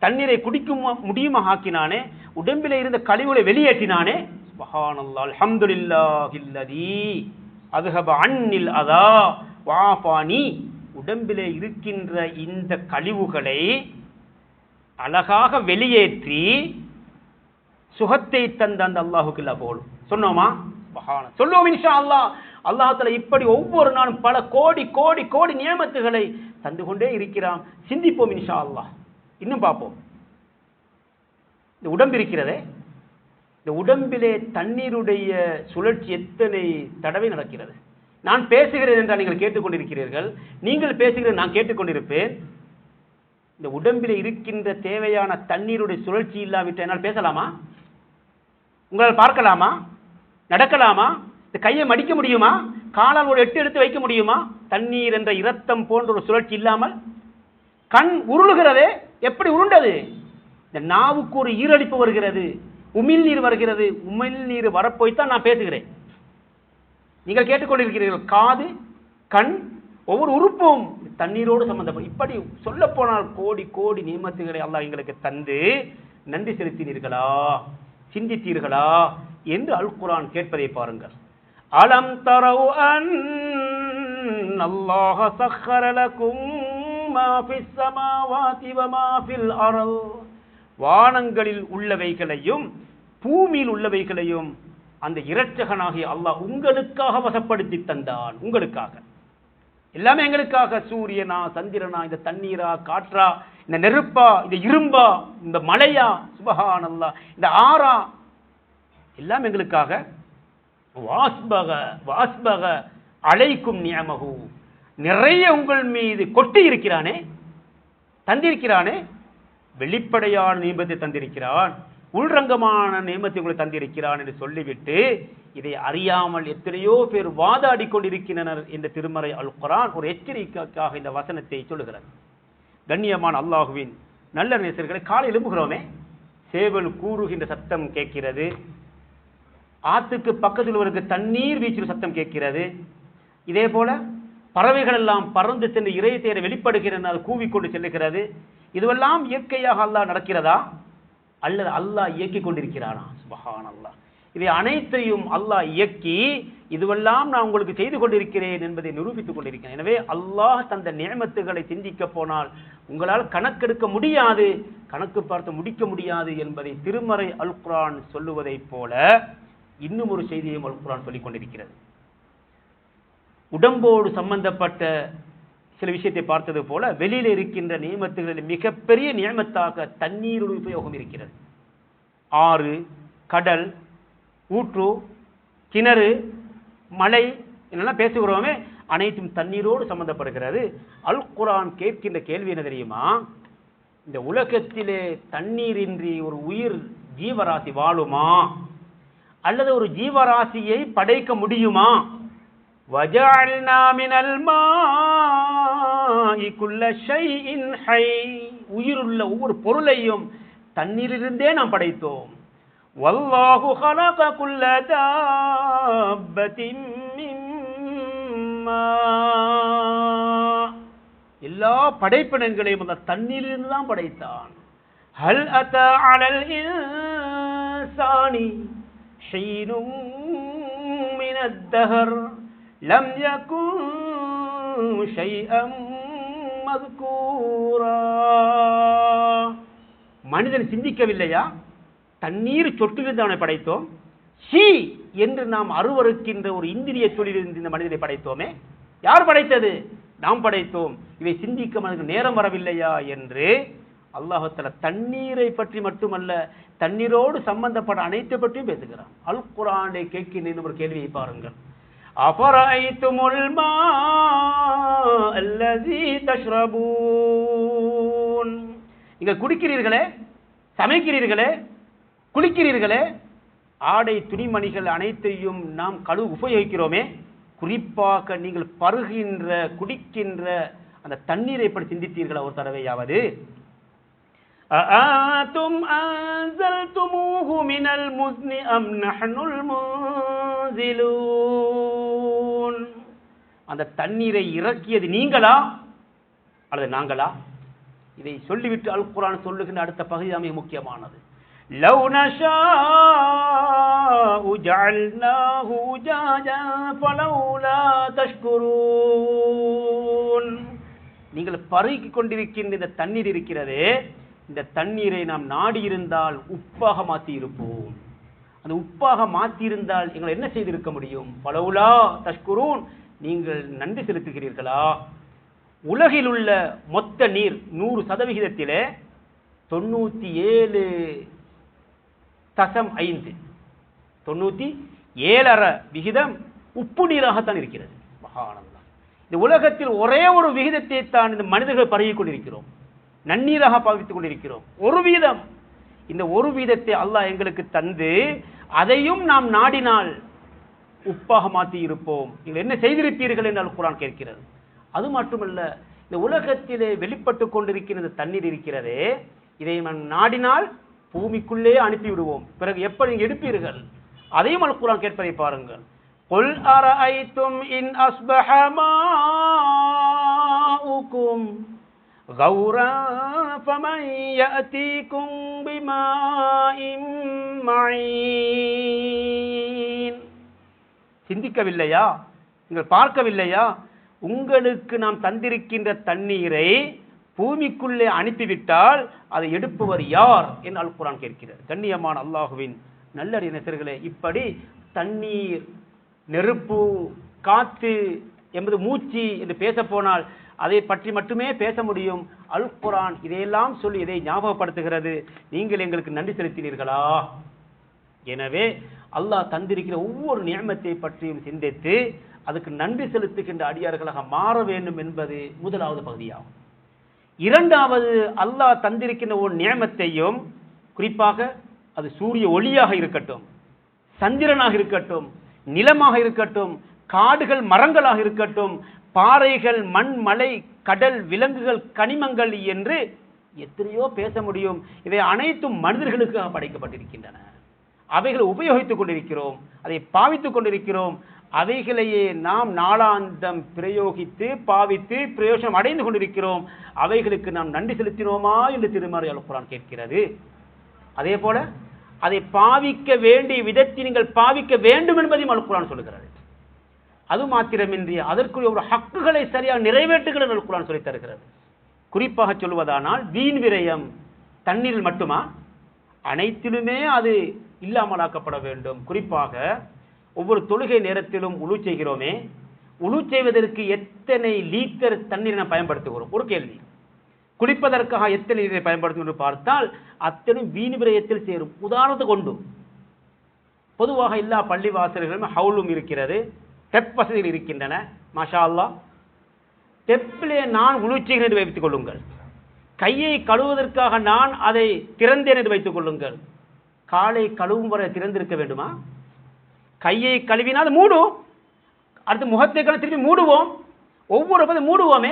தண்ணீரை குடிக்கும் முடியுமாக ஆக்கினானே, உடம்பில் இருந்த கழிவுகளை வெளியேற்றினானே. சுப்ஹானல்லாஹ், அல்ஹம்துலில்லாஹில்லதி அதுஹப அன்னில் அதா வாஃபானி. உடம்பிலே இருக்கின்ற இந்த கழிவுகளை அழகாக வெளியேற்றி சுகத்தை தந்த அந்த அல்லாஹுக்கு இல்லா போலும். சொன்னோமா? சொல்லுவோம் இன்ஷா அல்லாஹ். அல்லாஹ் தஆலா இப்படி ஒவ்வொரு நாளும் பல கோடி கோடி கோடி நியமத்துகளை தந்து கொண்டே இருக்கிறான். சிந்திப்போம் இன்ஷா அல்லாஹ். இன்னும் பார்ப்போம். இந்த உடம்பு இருக்கிறதே, இந்த உடம்பிலே தண்ணீருடைய சுழற்சி எத்தனை தடவை நடக்கிறது. நான் பேசுகிறேன் என்றால் நீங்கள் கேட்டுக்கொண்டிருக்கிறீர்கள், நீங்கள் பேசுகிறேன் நான் கேட்டுக்கொண்டிருப்பேன். இந்த உடம்பிலே இருக்கின்ற தேவையான தண்ணீருடைய சுழற்சி இல்லாவிட்டால் என்னால் பேசலாமா? உங்களால் பார்க்கலாமா? நடக்கலாமா? இந்த கையை மடிக்க முடியுமா? காலால் ஒரு எட்டு எடுத்து வைக்க முடியுமா? தண்ணீர் என்ற இரத்தம் போன்ற ஒரு சுழற்சி இல்லாமல். கண் உருளுகிறதே, எப்படி உருண்டது? இந்த நாவுக்கு ஒரு ஈரடிப்பு வருகிறது, உமிழ் நீர் வருகிறது. உமிழ் நீர் வரப்போய்த்தான் நான் பேசுகிறேன், நீங்கள் கேட்டுக்கொண்டிருக்கிறீர்கள். காது, கண், ஒவ்வொரு உறுப்பும் தண்ணீரோடு சம்பந்தப்படும். இப்படி சொல்ல போனால் கோடி கோடி நியமத்துகளை அல்லாஹ் எங்களுக்கு தந்து நன்றி செலுத்தினீர்களா, சிந்தித்தீர்களா என்று அல் குர்ஆன் கேட்பதை பாருங்கள். அலம் தரவு அன்னல்லாஹ சக்கர லகும் மா ஃபிஸ் ஸமாவாதி வ மா ஃபில் அர்ள். வானங்களில் உள்ளவைகளையும் பூமியில் உள்ளவைகளையும் அந்த இரட்சகனாகிய அல்லாஹ் உங்களுக்காக வசப்படுத்தி தந்தான். உங்களுக்காக எல்லாமே எங்களுக்காக. சூரியனா, சந்திரனா, இந்த தண்ணீரா, காற்றா, இந்த நெருப்பா, இந்த இரும்பா, இந்த மலையா, சுப்ஹானல்லாஹ், இந்த ஆறா, எல்லாம் எங்களுக்காக. வாஸ்பக வாஸ்பக அலைக்கும் நியமஹு, நிறைய உங்கள் மீது கொட்டி இருக்கிறானே, தந்திருக்கிறானே. வெளிப்படையான நியமத்தை தந்திருக்கிறான், உள்ரங்கமான நியமத்தை உங்களை தந்திருக்கிறான் என்று சொல்லிவிட்டு இதை அறியாமல் எத்தனையோ பேர் வாதாடி கொண்டிருக்கின்றனர் என்ற திருமறை அல் குர்ஆன் ஒரு எச்சரிக்கைக்காக இந்த வசனத்தை சொல்லுகிறது. கண்ணியமான அல்லாஹுவின் நல்ல நேசர்களை, காலை எழும்புகிறோமே, சேவல் கூறுகின்ற சத்தம் கேட்கிறது, ஆத்துக்கு பக்கத்தில் ஒரு தண்ணீர் வீச்சு சத்தம் கேட்கிறது. இதே போல பறவைகள் எல்லாம் பறந்து சென்று இறை தேர வெளிப்படுகிறது, கூவிக்கொண்டு செல்லுகிறது. இதுவெல்லாம் இயற்கையாக அல்லாஹ் நடக்கிறதா அல்லது அல்லாஹ் இயக்கி கொண்டிருக்கிறானா? சுப்ஹானல்லாஹ். இதை அனைத்தையும் அல்லாஹ் இயக்கி இதுவெல்லாம் நான் உங்களுக்கு செய்து கொண்டிருக்கிறேன் என்பதை நிரூபித்துக் கொண்டிருக்கிறேன். எனவே அல்லாஹ் தந்த நியமத்துகளை சிந்திக்க போனால் உங்களால் கணக்கெடுக்க முடியாது, கணக்கு பார்த்து முடிக்க முடியாது என்பதை திருமறை அல் குர்ஆன் சொல்லுவதைப் போல இன்னும் ஒரு செய்தியையும் அல் குர்ஆன் சொல்லிக் கொண்டிருக்கிறது. உடம்போடு சம்பந்தப்பட்ட சில விஷயத்தை பார்த்தது போல வெளியில் இருக்கின்ற நியமத்துகளில் மிகப்பெரிய நியமத்தாக தண்ணீருடைய உபயோகம் இருக்கிறது. ஆறு, கடல், ஊற்று, கிணறு, மலை என்னெல்லாம் பேசுகிறோமே அனைத்தும் தண்ணீரோடு சம்பந்தப்படுகிறது. அல் குர்ஆன் கேட்கின்ற கேள்வி என்ன தெரியுமா? இந்த உலகத்திலே தண்ணீரின்றி ஒரு உயிர் ஜீவராசி வாழுமா அல்லது ஒரு ஜீவராசியை படைக்க முடியுமா? வஜஅல்னா மினல் மாஇ குல்ல ஷைஇன் ஹை, உயிருள்ள ஒவ்வொரு பொருளையும் தண்ணீரிலிருந்தே நாம் படைத்தோம். வல்லாஹு ஹலக குல்ல தாப்பத்தின் மிம்மா, எல்லா படைப்பினங்களையும் அந்த தண்ணீரிலிருந்து தான் படைத்தான். ஹல் அத்தா அலல் இன்சானி ஹீனும் மினத் தஹர் லம் யகுன் ஷைஅம் மذ்கூரா. மனிதன் சிந்திக்கவில்லையா? தண்ணீர் சொட்டிலிருந்து அவனை படைத்தோம். ஷீ என்று நாம் அருவருக்கின்ற ஒரு இந்திரிய தொழிலிருந்து இந்த மனிதனை படைத்தோமே. யார் படைத்தது? நாம் படைத்தோம். இவை சிந்திக்க நமக்கு நேரம் வரவில்லையா என்று அல்லாஹ் தஆலா தண்ணீரை பற்றி மட்டுமல்ல, தண்ணீரோடு சம்பந்தப்பட்ட அனைத்து பற்றியும் பேசுகிறான். அல் குர்ஆனை கேட்கின்ற ஒரு கேள்வியை பாருங்கள். அஃபரைதுமுல் மா அல்லஸீ தஷ்ரபூன். நீங்கள் குடிக்கிறீர்களே, சமைக்கிறீர்களே, குளிக்கிறீர்களே, ஆடை துணிமணிகள் அனைத்தையும் நாம் உபயோகிக்கிறோமே, குறிப்பாக நீங்கள் பருகின்ற குடிக்கின்ற அந்த தண்ணீரை பற்றி சிந்தித்தீர்களா ஒரு தடவையாவது? அஅன்தும் அன்ஸல்துமூஹு மினல் முஸ்னி அம் நஹ்னுல் முன்ஸிலூன். அந்த தண்ணீரை இறக்கியது நீங்களா அல்லது நாங்களா? இதை சொல்லிவிட்டு அல் குர்ஆன் சொல்லுகின்ற அடுத்த பகுதி மிக முக்கியமானது. லவ் நஷாஉ ஜஅல்னாஹு உஜாஜன் ஃபலௌலா தஷ்குரூன். நீங்கள் பருகிக் கொண்டிருக்கின்ற இந்த தண்ணீர் இருக்கிறதே, இந்த தண்ணீரை நாம் நாடி இருந்தால் உப்பாக மாற்றி இருப்போம். அந்த உப்பாக மாற்றி இருந்தால் எங்களை என்ன செய்திருக்க முடியும்? ஃபலௌலா தஷ்குரூன், நீங்கள் நன்றி செலுத்துகிறீர்களா? உலகில் உள்ள மொத்த நீர் 100% 97.5 97.5 விகிதம் உப்பு நீராகத்தான் இருக்கிறது. மகானந்தம். இந்த உலகத்தில் ஒரே ஒரு விகிதத்தை தான் இந்த மனிதர்கள் பருகிக் கொண்டிருக்கிறோம், நன்னீராக பாவித்துக் கொண்டிருக்கிறோம். ஒரு வீதம். இந்த ஒரு வீதத்தை அல்லாஹ் எங்களுக்கு தந்து அதையும் நாம் நாடினால் உப்பாக மாற்றி இருப்போம். நீங்கள் என்ன செய்திருப்பீர்கள் என்று அல் குர்ஆன் கேட்கிறது. அது மட்டுமல்ல, இந்த உலகத்திலே வெளிப்பட்டு கொண்டிருக்கிற இந்த தண்ணீர் இருக்கிறதே, இதை நாம் நாடினால் பூமிக்குள்ளே அனுப்பிவிடுவோம். பிறகு எப்படி நீங்கள் எடுப்பீர்கள்? அதையும் அல் குர்ஆன் கேட்பதை பாருங்கள். குல் அரஐதும் இன் அஸ்பஹ மாஉக்கும் கௌரா ஃபமன் யஅதீகும் பிமாஇன் மஈன். சிந்திக்கவில்லையா? நீங்கள் பார்க்கவில்லையா? உங்களுக்கு நாம் தந்திருக்கின்ற தண்ணீரை பூமிக்குள்ளே அனுப்பிவிட்டால் அதை எடுப்பவர் யார் என்று அல் குர்ஆன் கேட்கிறது. கண்ணியமான அல்லாஹுவின் நல்லறிஞர்களே, இப்படி தண்ணீர், நெருப்பு, காற்று என்பது மூச்சு என்று பேச போனால் அதை பற்றி மட்டுமே பேச முடியும். அல் குர்ஆன் இதையெல்லாம் சொல்லி இதை ஞாபகப்படுத்துகிறது. நீங்கள் எங்களுக்கு நன்றி செலுத்தினீர்களா? எனவே அல்லாஹ் தந்திருக்கிற ஒவ்வொரு நியமத்தை பற்றியும் சிந்தித்து அதுக்கு நன்றி செலுத்துகின்ற அடியார்களாக மாற வேண்டும் என்பது முதலாவது பகுதியாகும். இரண்டாவது, அல்லாஹ் தந்திருக்கின்ற ஒரு நியமத்தையும், குறிப்பாக அது சூரிய ஒளியாக இருக்கட்டும், சந்திரனாக இருக்கட்டும், நிலமாக இருக்கட்டும், காடுகள் மரங்களாக இருக்கட்டும், பாறைகள், மண், மலை, கடல், விலங்குகள், கனிமங்கள் என்று எத்தனையோ பேச முடியும். இவை அனைத்தும் மனிதர்களுக்காக படைக்கப்பட்டிருக்கின்றன. அவைகளை உபயோகித்துக் கொண்டிருக்கிறோம், அதை பாவித்துக் கொண்டிருக்கிறோம். அவைகளையே நாம் நாளாந்தம் பிரயோகித்து பாவித்து பிரயோஜனம் அடைந்து கொண்டிருக்கிறோம். அவைகளுக்கு நாம் நன்றி செலுத்தினோமா என்று திருமறை அல் குர்ஆன் கேட்கிறது. அதே போல அதை பாவிக்க வேண்டிய விதத்தில் நீங்கள் பாவிக்க வேண்டும் என்பதையும் அல் குர்ஆன் சொல்கிறது. அது மாத்திரமின்றி அதற்குரிய ஒரு ஹக்குகளை சரியாக நிறைவேற்றுகிறது அல் குர்ஆன் சொல்லித் தருகிறது. குறிப்பாக சொல்வதானால் வீண் விரயம் தண்ணீரில் மட்டுமா? அனைத்திலுமே அது இல்லாமலாக்கப்பட வேண்டும். குறிப்பாக ஒவ்வொரு தொழுகை நேரத்திலும் உழு செய்கிறோமே, உழு செய்வதற்கு எத்தனை லீட்டர் தண்ணீரை நாம் பயன்படுத்துகிறோம்? ஒரு கேள்வி. குளிப்பதற்காக எத்தனை நீரை பயன்படுத்தும் என்று பார்த்தால் அத்தனை வீண் விரயத்தில் சேரும். உதாரணத்துக்கு கொண்டு பொதுவாக எல்லா பள்ளி வாசல்களும் ஹவுலும் இருக்கிறது, டெப் வசதிகள் இருக்கின்றன. மாஷா அல்லாஹ். டெப்பிலே நான் உழு செய்கிறேன் என்று வைத்துக் கொள்ளுங்கள். கையை கழுவுவதற்காக நான் அதை திறந்தேன் என்று வைத்துக் கொள்ளுங்கள். காலை கழுவும் வரை திறந்திருக்க வேண்டுமா? கையை கழுவினால் மூடும், அடுத்து முகத்தை கழுவி திருப்பி மூடுவோம், ஒவ்வொரு பதம் மூடுவோமே.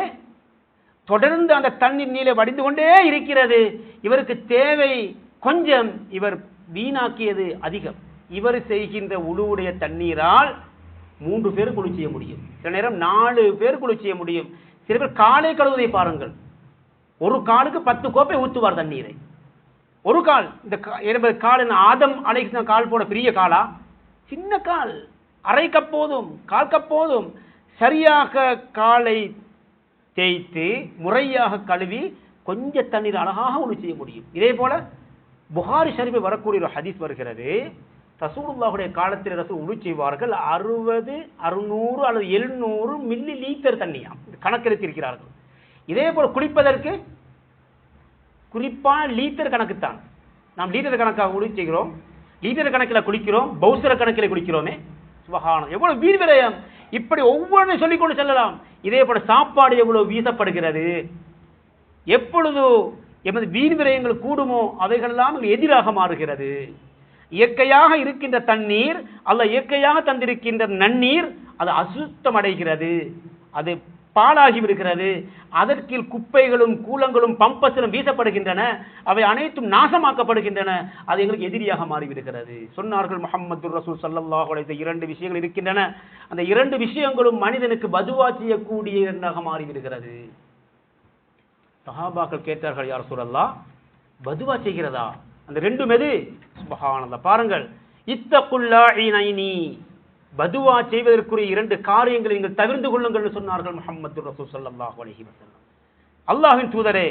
தொடர்ந்து அந்த தண்ணீர் நீரை வடிந்து கொண்டே இருக்கிறது. இவருக்கு தேவை கொஞ்சம், இவர் வீணாக்கியது அதிகம். இவர் செய்கின்ற உழுவுடைய தண்ணீரால் 3 பேர் குளி செய்ய முடியும், சில நேரம் 4 பேர் குளி செய்ய முடியும். சில பேர் காலை கழுவுவதை பாருங்கள், ஒரு காலுக்கு 10 கோப்பை ஊற்றுவார் தண்ணீரை. ஒரு கால், இந்த கால் ஆதம் அலைஹிஸ்ஸலாம் கால் போட பெரிய காலா? சின்ன கால், அரை கப் போதும், கால் கப் போதும். சரியாக காலை தேய்த்து முறையாக கழுவி கொஞ்ச தண்ணீர் அழகாக ஒளி செய்ய முடியும். இதே போல புகாரி ஷரீஃபில் வரக்கூடிய ஒரு ஹதீஸ் வருகிறது. ரசூலுல்லாஹுடைய காலத்தில் ரசூல் உழு செய்வார்கள் 60, 600 அல்லது 700 மில்லி லீட்டர் தண்ணியாம் கணக்கெடுத்திருக்கிறார்கள். இதே போல் குளிப்பதற்கு குறிப்பான லீட்டர் கணக்குத்தான். நாம் லீட்டர் கணக்காக உழு செய்கிறோம், லீட்டர் கணக்கில் குளிக்கிறோம், பௌசர கணக்கில் குளிக்கிறோமே. சுபஹானல்லாஹ், எவ்வளவு வீண் விரயம்! இப்படி ஒவ்வொன்றையும் சொல்லிக்கொண்டு செல்லலாம். இதே போல சாப்பாடு எவ்வளவு வீசப்படுகிறது. எப்பொழுது எமது வீண் விரயங்கள் கூடுமோ அவைகளெல்லாம் எதிராக மாறுகிறது. இயற்கையாக இருக்கின்ற தண்ணீர் அல்ல இயற்கையாக தந்திருக்கின்ற நன்னீர் அது அசுத்தம் அடைகிறது, அது பாழாகி விடுகிறது. அதற்கு குப்பைகளும் கூலங்களும் பம்பஸிலும் வீசப்படுகின்றன, அவை அனைத்தும் நாசமாக்கப்படுகின்றன. அது எங்களுக்கு எதிரியாக மாறிவிடுகிறது. சொன்னார்கள் முஹம்மது ரசூல் ஸல்லல்லாஹு அலைஹி வஸல்லம், 2 விஷயங்கள் இருக்கின்றன, அந்த 2 விஷயங்களும் மனிதனுக்கு பதுவா செய்யக்கூடிய இரண்டாக மாறிவிடுகிறது. சஹாபாக்கள் கேட்டார்கள், யா ரசூலல்லாஹ், பதுவா செய்கிறதா? அந்த 2 எது? சுப்ஹானல்லாஹ், பாருங்கள், இத்தகுல்லாஹினைனி, பதுவா செய்வதற்குரிய 2 காரியங்களை நீங்கள் தவிர்த்து கொள்ளுங்கள் என்று சொன்னார்கள் முஹம்மது ரசூல் ஸல்லல்லாஹு அலைஹி வஸல்லம். அல்லாஹ்வின் தூதரே,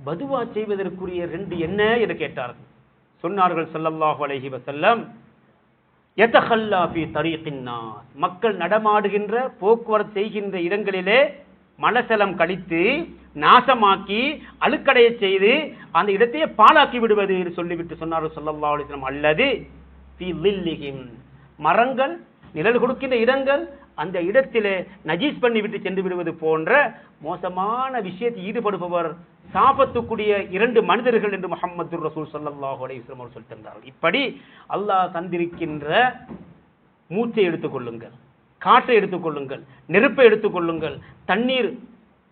பதுவா செய்வதற்குரிய 2 என்ன என்று கேட்டார்கள். சொன்னார்கள் ஸல்லல்லாஹு அலைஹி வஸல்லம், யதஹல்லா ஃபீ தரீகின் நாஸ், மக்கள் நடமாடுகின்ற போக்குவரத்து செய்கின்ற இடங்களிலே மலசலம் கழித்து நாசமாக்கி அழுக்கடைய செய்து அந்த இடத்தையே பாழாக்கி விடுவது என்று சொல்லிவிட்டு சொன்னார்கள் ஸல்லல்லாஹு அலைஹி வஸல்லம், அல்லது ஃபீ லில்லிஹிம், மரங்கள் நிழல் கொடுக்கின்ற இடங்கள் அந்த இடத்திலே நஜீஸ் பண்ணிவிட்டு சென்று விடுவது போன்ற மோசமான விஷயத்தில் ஈடுபடுபவர் சாபத்துக்குரிய 2 மனிதர்கள் என்று முஹம்மது ரசூல் ஸல்லல்லாஹு அலைஹி வஸல்லம் அவர் சொல்லியிருந்தார்கள். இப்படி அல்லாஹ் தந்திருக்கின்ற மூச்சை எடுத்துக்கொள்ளுங்கள், காற்றை எடுத்துக்கொள்ளுங்கள், நெருப்பை எடுத்துக்கொள்ளுங்கள், தண்ணீர்,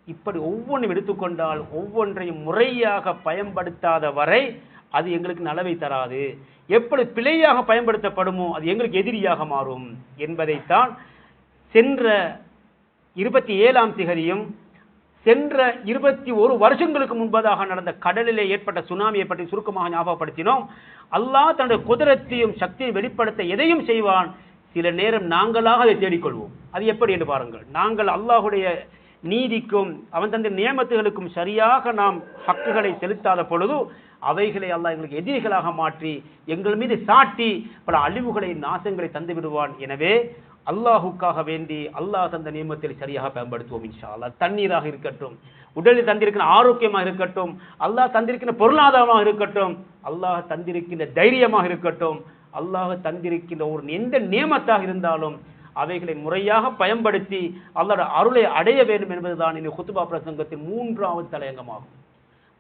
இப்படி ஒவ்வொன்றும் எடுத்துக்கொண்டால் ஒவ்வொன்றையும் முறையாக பயன்படுத்தாத வரை அது எங்களுக்கு நலவை தராது. எப்படி பிழையாக பயன்படுத்தப்படுமோ அது எங்களுக்கு எதிரியாக மாறும் என்பதைத்தான் சென்ற 27ஆம் திகதியும் சென்ற 21 வருஷங்களுக்கு முன்பதாக நடந்த கடலிலே ஏற்பட்ட சுனாமியை பற்றி சுருக்கமாக ஞாபகப்படுத்தினோம். அல்லாஹ் தன்னுடைய குதிரத்தையும் சக்தியை வெளிப்படுத்த எதையும் செய்வான். சில நேரம் நாங்களாக அதை தேடிக்கொள்வோம். அது எப்படி என்று பாருங்கள். நாங்கள் அல்லாஹுடைய நீதிக்கும் அவன் தந்த நியமத்துகளுக்கும் சரியாக நாம் ஹக்குகளை செலுத்தாத பொழுது அவைகளை அல்லாஹ் எங்களுக்கு எதிரிகளாக மாற்றி எங்கள் மீது சாட்டி பல அழிவுகளை நாசங்களை தந்து விடுவான். எனவே அல்லாஹுக்காக வேண்டி அல்லாஹ் தந்த நியமத்தை சரியாக பயன்படுத்துவோம் இன்ஷா அல்லாஹ். தண்ணீராக இருக்கட்டும், உடலில் தந்திருக்கிற ஆரோக்கியமாக இருக்கட்டும், அல்லாஹ் தந்திருக்கிற பொருளாதாரமாக இருக்கட்டும், அல்லாஹ் தந்திருக்கின்ற தைரியமாக இருக்கட்டும், அல்லாஹ் தந்திருக்கின்ற ஒரு எந்த நியமத்தாக இருந்தாலும் அவைகளை முறையாக பயன்படுத்தி அல்லாஹ்வுடைய அருளை அடைய வேண்டும் என்பதுதான் இந்த குத்பா பிரசங்கத்தின் 3வது தலையங்கமாகும்.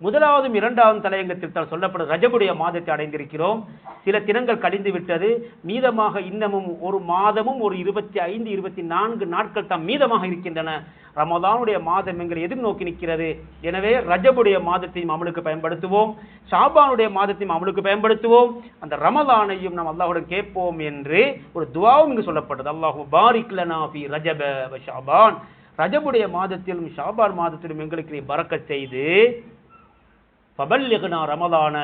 1வது 2வது தலையங்கத்தில் தான் சொல்லப்படும் ரஜபுடைய மாதத்தை அடைந்திருக்கிறோம். சில தினங்கள் கழிந்து விட்டது, மீதமாக இன்னமும் ஒரு மாதமும் ஒரு 25, 24 நாட்கள் தான் மீதமாக இருக்கின்றன. ரமதானுடைய மாதம் எங்களை எதிர்நோக்கி நிற்கிறது. எனவே ரஜபுடைய மாதத்தையும் அமலுக்கு பயன்படுத்துவோம், ஷாபானுடைய மாதத்தையும் அமலுக்கு பயன்படுத்துவோம், அந்த ரமதானையும் நாம் அல்லாஹ்வுடன் கேட்போம் என்று ஒரு துஆவும் இங்கு சொல்லப்பட்டது. அல்லாஹு பாரிக் லனா ஃபீ ரஜப வ ஷாபான், ரஜபுடைய மாதத்திலும் ஷாபான் மாதத்திலும் எங்களுக்கு நீ பரக்கத் செய்து ஃபபல்லிக்னா ரமதான,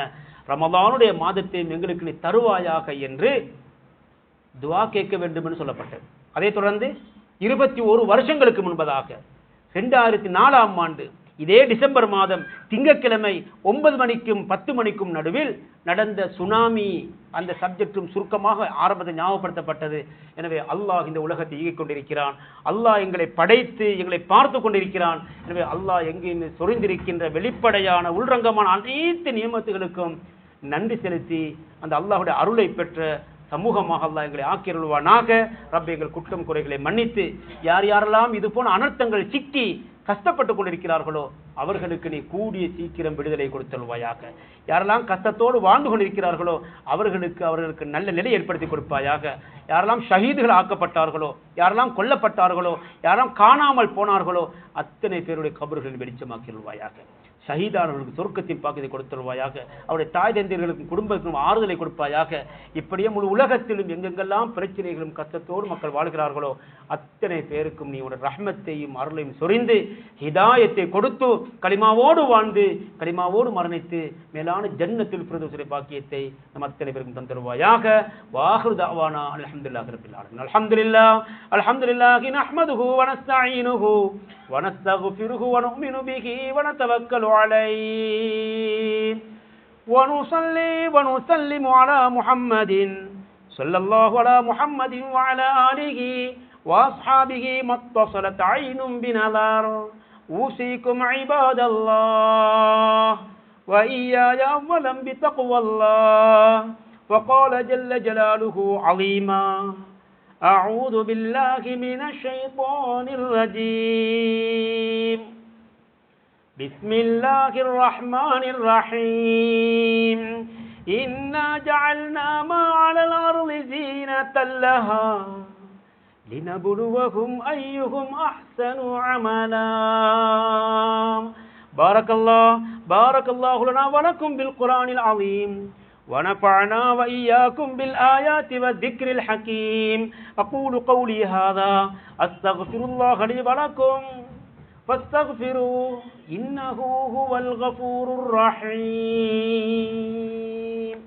ரமதானுடைய மாதத்தையும் எங்களுக்கு நீ தருவாயாக என்று துஆ கேட்க வேண்டும் என்று சொல்லப்பட்டது. அதைத் தொடர்ந்து 21 வருஷங்களுக்கு முன்பதாக 2004ஆம் ஆண்டு இதே டிசம்பர் மாதம் திங்கட்கிழமை 9 மணிக்கும் 10 மணிக்கும் நடுவில் நடந்த சுனாமி அந்த சப்ஜெக்டும் சுருக்கமாக ஆரம்பத்தில் ஞாபகப்படுத்தப்பட்டது. எனவே அல்லாஹ் இந்த உலகத்தை இயக்கிக் கொண்டிருக்கிறான், அல்லாஹ் எங்களை படைத்து எங்களை பார்த்து கொண்டிருக்கிறான். எனவே அல்லாஹ் எங்கே சொரிந்திருக்கின்ற வெளிப்படையான உள்ரங்கமான அனைத்து நியமத்துகளுக்கும் நன்றி செலுத்தி அந்த அல்லாஹுடைய அருளை பெற்ற சமூகமாக அல்லாஹ் எங்களை ஆக்கியருள்வானாக. ரப்பே எங்கள் குற்றம் குறைகளை மன்னித்து யார் யாரெல்லாம் இது போன அனர்த்தங்கள் சிக்கி கஷ்டப்பட்டு கொண்டிருக்கிறார்களோ அவர்களுக்கு நீ கூடிய சீக்கிரம் விடுதலை கொடுத்தல்வாயாக. யாரெல்லாம் கஷ்டத்தோடு வாழ்ந்து கொண்டிருக்கிறார்களோ அவர்களுக்கு நல்ல நிலை ஏற்படுத்தி கொடுப்பாயாக. யாரெல்லாம் ஷஹீதுகள் ஆக்கப்பட்டார்களோ, யாரெல்லாம் கொல்லப்பட்டார்களோ, யாரெல்லாம் காணாமல் போனார்களோ அத்தனை பேருடைய கபறுகளின் வெளிச்சமாக்கிடுவாயாக. ஷஹீதானவர்களுக்கு சொர்க்கத்தின் பாக்கியத்தை கொடுத்துருவாயாக. அவருடைய தாய் தந்தையர்களுக்கும் குடும்பத்திற்கும் ஆறுதலை கொடுப்பாயாக. இப்படியே முழு உலகத்திலும் எங்கெங்கெல்லாம் பிரச்சனைகளும் கஷ்டத்தோடு மக்கள் வாழ்கிறார்களோ அத்தனை பேருக்கும் நீ உடைய ரஹ்மத்தையும் அருளையும் சொரிந்து ஹிதாயத்தை கொடுத்து கலிமாவோடு வாழ்ந்து கலிமாவோடு மரணித்து மேலான ஜன்னத்துல் ஃபிர்தௌஸுடைய பாக்கியத்தை நம் அத்தனை பேருக்கும் தந்துருவாயாக. வாஹிரு தஅவானா அல்ஹம்துலில்லாஹி ரப்பில் ஆலமீன். அல்ஹம்துலில்லாஹி நஹ்மதுஹு வ நஸ்தஈனுஹு வ நஸ்தக்ஃபிருஹு வ நு'மினு பிஹி வ நதவக்கலு அலைஹி ونصلي ونسلم على محمد صلى الله على محمد وعلى آله وأصحابه ما اتصلت عين بنظر أوصيكم عباد الله وإياي أولا بتقوى الله وقال جل جلاله عظيما أعوذ بالله من الشيطان الرجيم بسم الله الرحمن الرحيم إنا جعلنا ما على الأرض زينة لها لنبلوهم أيهم أحسن عملا بارك الله لنا ولكم بالقرآن العظيم ونفعنا وإياكم بالآيات والذكر الحكيم أقول قولي هذا أستغفر الله لي ولكم فاستغفروه إنه هو الغفور الرحيم